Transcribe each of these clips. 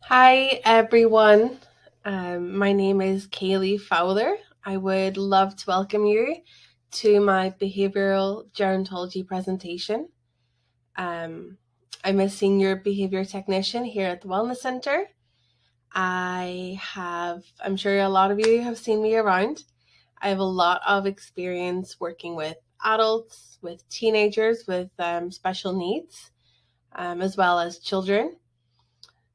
Hi, everyone. My name is Kayley Fowler. I would love to welcome you to my Behavioural Gerontology presentation. Um, I'm a senior behaviour technician here at the Wellness Centre. I'm sure a lot of you have seen me around. I have a lot of experience working with adults, with teenagers with special needs, as well as children.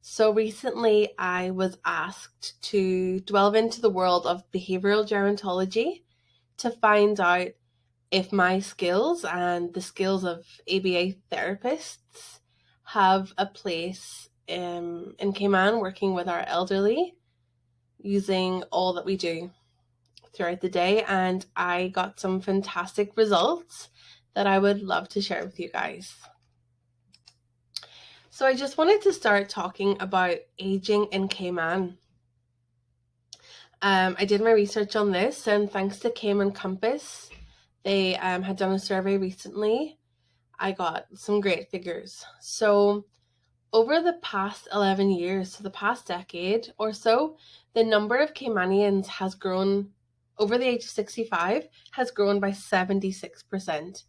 So recently, I was asked to delve into the world of behavioral gerontology to find out if my skills and the skills of ABA therapists have a place in Cayman working with our elderly using all that we do throughout the day. And I got some fantastic results that I would love to share with you guys. So I just wanted to start talking about aging in Cayman. I did my research on this, and thanks to Cayman Compass, they had done a survey recently. I got some great figures. So, over the past 11 years, so the past decade or so, the number of Caymanians has grown over the age of 65 has grown by 76%,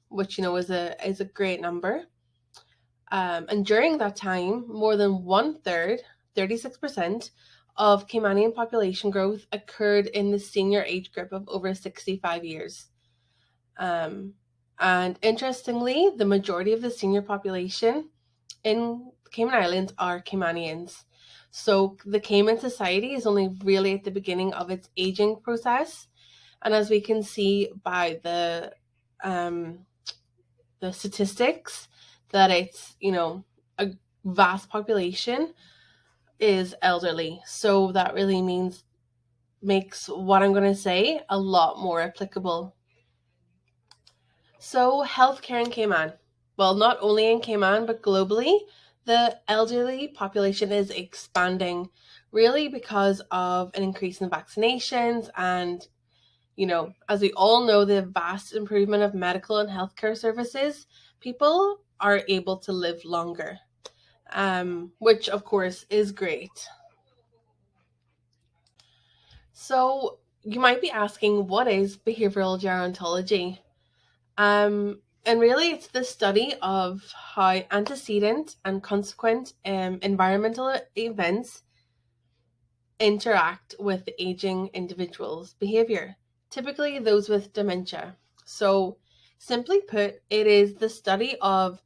which is a great number. And during that time, more than one third, 36%, of Caymanian population growth occurred in the senior age group of over 65 years. And interestingly, the majority of the senior population in the Cayman Islands are Caymanians. So the Cayman society is only really at the beginning of its aging process. And as we can see by the statistics, that it's, a vast population is elderly. So that really makes what I'm going to say a lot more applicable. So healthcare in Cayman. Well, not only in Cayman, but globally, the elderly population is expanding really because of an increase in vaccinations and, as we all know, the vast improvement of medical and healthcare services, people are able to live longer, which of course is great. So you might be asking, what is behavioral gerontology? And really, it's the study of how antecedent and consequent environmental events interact with the aging individual's behavior, typically those with dementia. So, simply put, it is the study of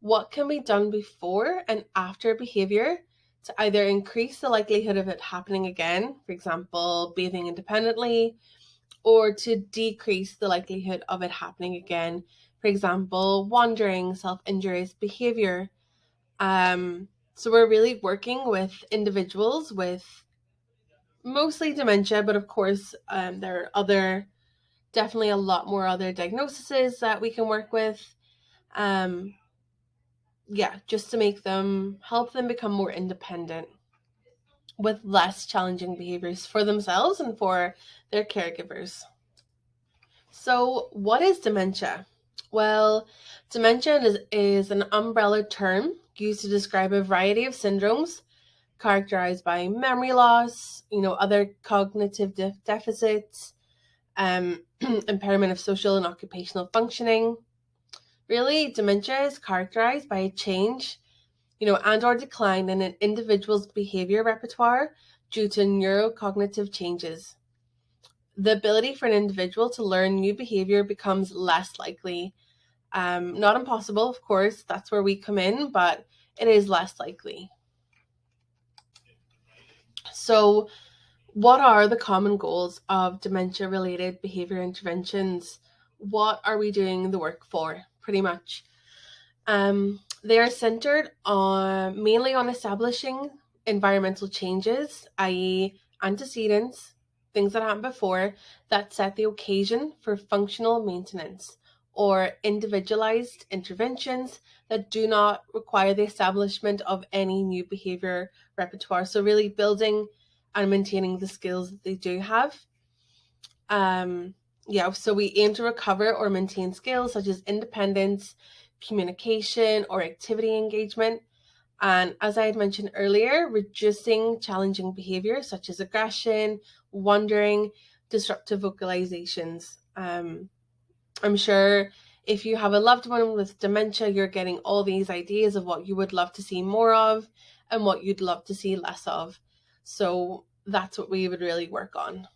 what can be done before and after behavior to either increase the likelihood of it happening again, for example, bathing independently, or to decrease the likelihood of it happening again, for example, wandering, self injurious behavior. So, we're really working with individuals with mostly dementia, but of course, there are definitely a lot more other diagnoses that we can work with. Um, yeah, just to help them become more independent with less challenging behaviors for themselves and for their caregivers. So, what is dementia? Well, dementia is an umbrella term used to describe a variety of syndromes characterized by memory loss, other cognitive deficits, impairment of social and occupational functioning. Really, dementia is characterized by a change, and or decline in an individual's behavior repertoire due to neurocognitive changes. The ability for an individual to learn new behavior becomes less likely. Not impossible, of course, that's where we come in, but it is less likely. So, what are the common goals of dementia related behavior interventions? What are we doing the work for, pretty much? They are centered on mainly on establishing environmental changes, i.e., antecedents, things that happened before that set the occasion for functional maintenance, or individualized interventions that do not require the establishment of any new behavior repertoire. So, really building and maintaining the skills that they do have. So we aim to recover or maintain skills such as independence, communication, or activity engagement. And as I had mentioned earlier, reducing challenging behavior such as aggression, wandering, disruptive vocalizations. I'm sure if you have a loved one with dementia, you're getting all these ideas of what you would love to see more of and what you'd love to see less of. So that's what we would really work on.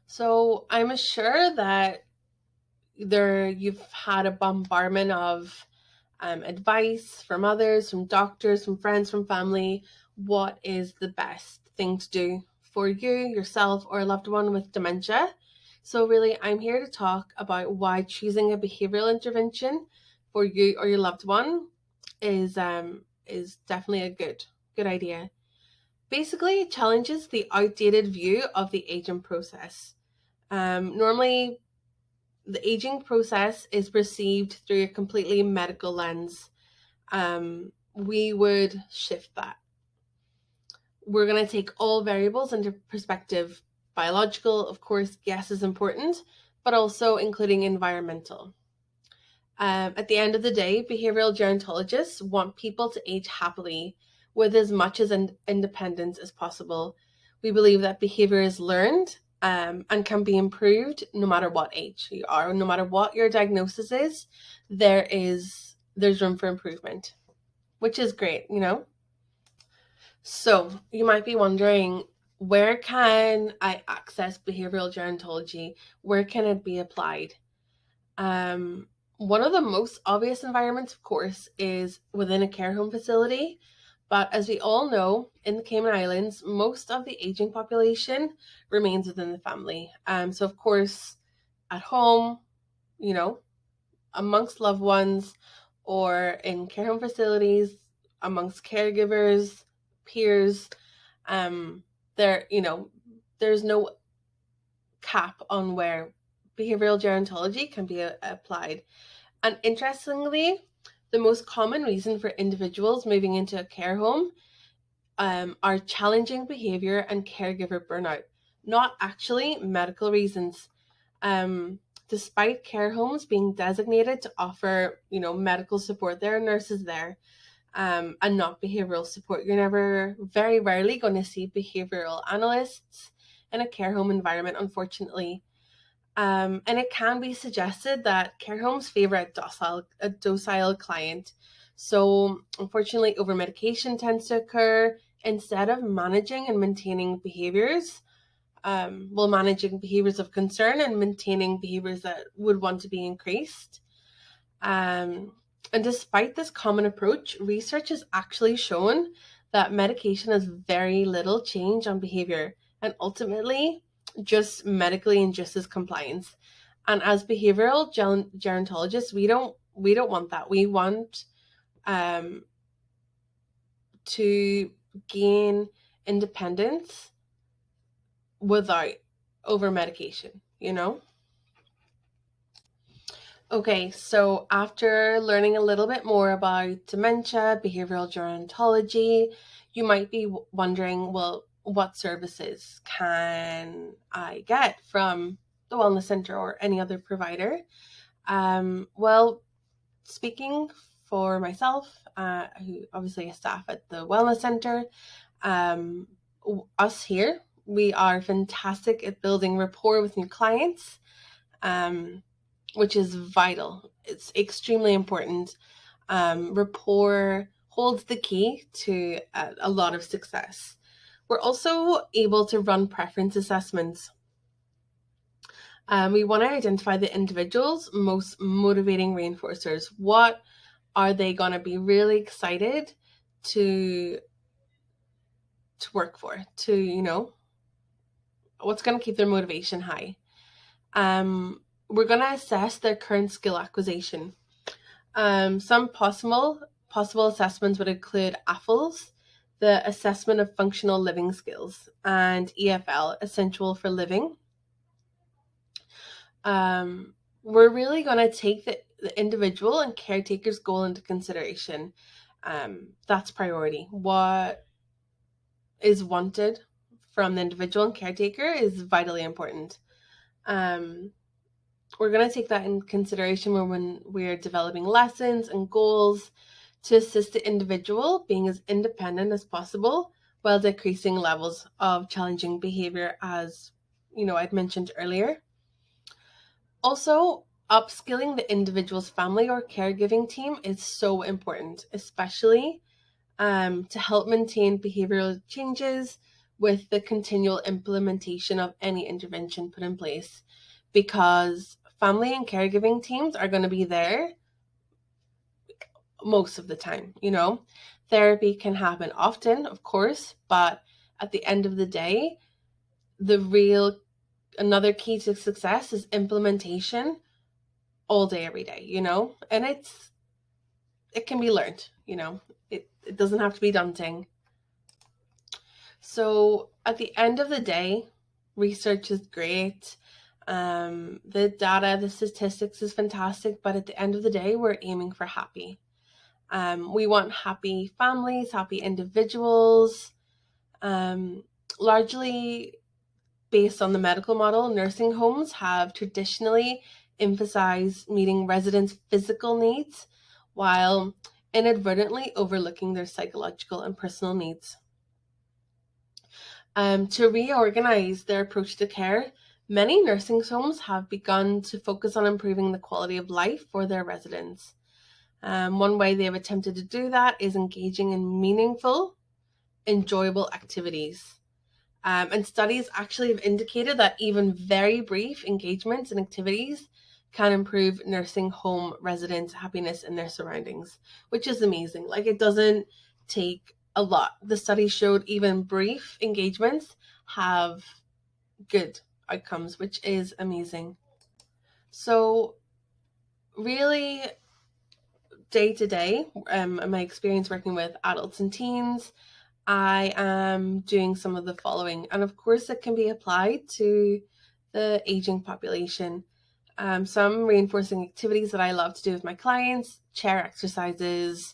So I'm sure that you've had a bombardment of advice from others, from doctors, from friends, from family. What is the best thing to do for you, yourself, or a loved one with dementia? So really, I'm here to talk about why choosing a behavioral intervention for you or your loved one is definitely a good idea. Basically, it challenges the outdated view of the aging process. Normally, the aging process is perceived through a completely medical lens. We would shift that. We're going to take all variables into perspective. Biological, of course, yes, is important, but also including environmental. At the end of the day, behavioral gerontologists want people to age happily with as much as independence as possible. We believe that behavior is learned and can be improved no matter what age you are, no matter what your diagnosis is. There's room for improvement, which is great, you know. So you might be wondering, where can I access behavioral gerontology? Where can it be applied? One of the most obvious environments, of course, is within a care home facility. But as we all know, in the Cayman Islands, most of the aging population remains within the family. So of course, at home, you know, amongst loved ones, or in care home facilities, amongst caregivers, peers, there, there's no cap on where behavioral gerontology can be applied. And interestingly, the most common reason for individuals moving into a care home are challenging behavior and caregiver burnout, not actually medical reasons. Despite care homes being designated to offer, medical support, there are nurses there, and not behavioral support. You're very rarely going to see behavioral analysts in a care home environment, unfortunately. And it can be suggested that care homes favor a docile client. So, unfortunately, over medication tends to occur instead of managing and maintaining behaviors. Managing behaviors of concern and maintaining behaviors that would want to be increased. And despite this common approach, research has actually shown that medication has very little change on behavior and ultimately just medically induces compliance. And as behavioral gerontologists, we don't want that. We want to gain independence without over medication, Okay, so after learning a little bit more about dementia, behavioral gerontology, you might be wondering, well, what services can I get from the Wellness Center or any other provider? Well, speaking for myself, who obviously is staff at the Wellness Center, us here, we are fantastic at building rapport with new clients. Which is vital. It's extremely important. Rapport holds the key to a lot of success. We're also able to run preference assessments. We want to identify the individual's most motivating reinforcers. What are they going to be really excited to work for? What's going to keep their motivation high? We're going to assess their current skill acquisition. Some possible assessments would include AFLS, the Assessment of Functional Living Skills, and EFL, Essential for Living. We're really going to take the individual and caretaker's goal into consideration. That's priority. What is wanted from the individual and caretaker is vitally important. We're going to take that in consideration when we're developing lessons and goals to assist the individual being as independent as possible while decreasing levels of challenging behavior, as I'd mentioned earlier. Also, upskilling the individual's family or caregiving team is so important, especially to help maintain behavioral changes with the continual implementation of any intervention put in place, because family and caregiving teams are going to be there most of the time. Therapy can happen often, of course, but at the end of the day, another key to success is implementation all day, every day, and it can be learned, it doesn't have to be daunting. So at the end of the day, research is great. The data, the statistics is fantastic, but at the end of the day, we're aiming for happy. We want happy families, happy individuals. Largely based on the medical model, nursing homes have traditionally emphasized meeting residents' physical needs while inadvertently overlooking their psychological and personal needs. To reorganize their approach to care, many nursing homes have begun to focus on improving the quality of life for their residents. One way they have attempted to do that is engaging in meaningful, enjoyable activities. And studies actually have indicated that even very brief engagements and activities can improve nursing home residents' happiness in their surroundings, which is amazing. Like, it doesn't take a lot. The study showed even brief engagements have good outcomes, which is amazing. So really, day to day, my experience working with adults and teens, I am doing some of the following, and of course it can be applied to the aging population. Some reinforcing activities that I love to do with my clients: chair exercises.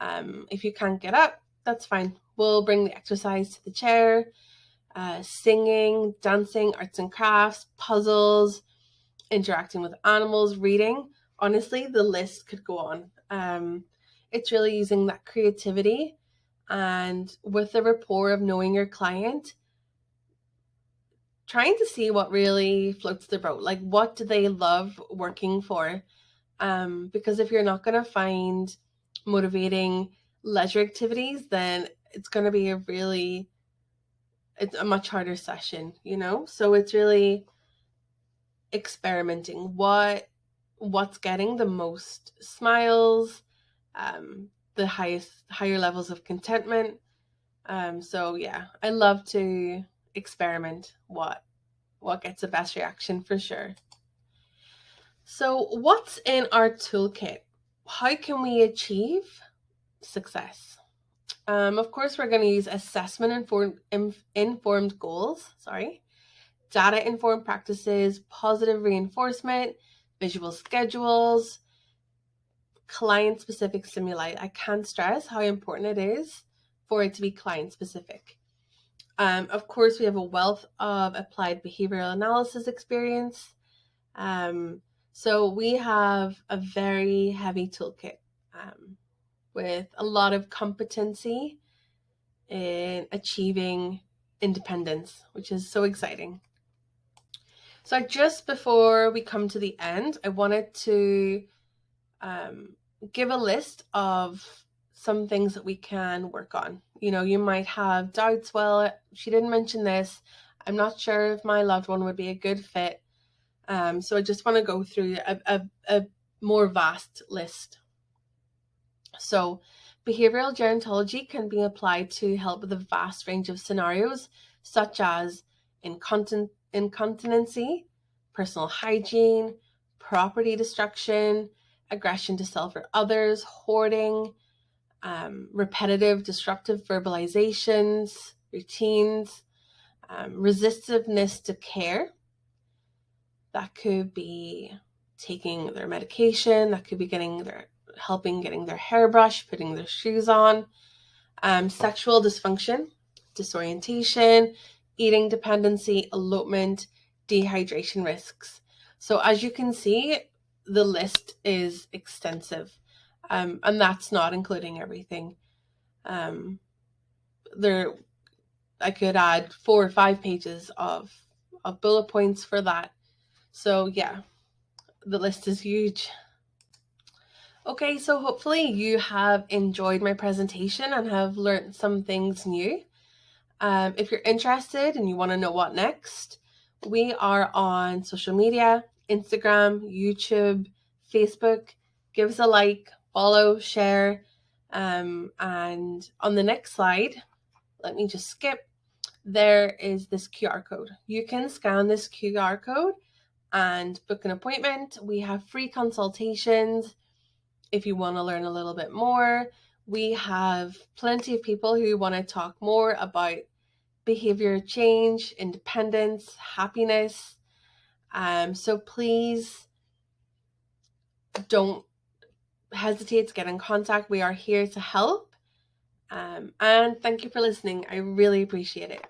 If you can't get up, that's fine. We'll bring the exercise to the chair. Singing, dancing, arts and crafts, puzzles, interacting with animals, reading. Honestly, the list could go on. It's really using that creativity and with the rapport of knowing your client, trying to see what really floats their boat. Like, what do they love working for? Because if you're not going to find motivating leisure activities, then it's going to be it's a much harder session, So it's really experimenting. What's getting the most smiles, the higher levels of contentment. So yeah, I love to experiment what gets the best reaction, for sure. So what's in our toolkit? How can we achieve success? Of course, we're going to use assessment informed goals, data informed practices, positive reinforcement, visual schedules, client specific stimuli. I can't stress how important it is for it to be client specific. Of course, we have a wealth of applied behavioral analysis experience. So we have a very heavy toolkit with a lot of competency in achieving independence, which is so exciting. So just before we come to the end, I wanted to give a list of some things that we can work on. You might have doubts. Well, she didn't mention this. I'm not sure if my loved one would be a good fit. So I just want to go through a more vast list. So behavioral gerontology can be applied to help with a vast range of scenarios, such as incontinency, personal hygiene, property destruction, aggression to self or others, hoarding, repetitive disruptive verbalizations, routines, resistiveness to care. That could be taking their medication, that could be helping getting their hair brushed, putting their shoes on, sexual dysfunction, disorientation, eating dependency, elopement, dehydration risks. So as you can see, the list is extensive. And that's not including everything. There, I could add 4 or 5 pages of bullet points for that. So yeah, the list is huge. Okay, so hopefully you have enjoyed my presentation and have learned some things new. If you're interested and you want to know what next, we are on social media, Instagram, YouTube, Facebook. Give us a like, follow, share. And on the next slide, let me just skip. There is this QR code. You can scan this QR code and book an appointment. We have free consultations if you want to learn a little bit more. We have plenty of people who want to talk more about behavior change, independence, happiness. So please don't hesitate to get in contact. We are here to help. And thank you for listening. I really appreciate it.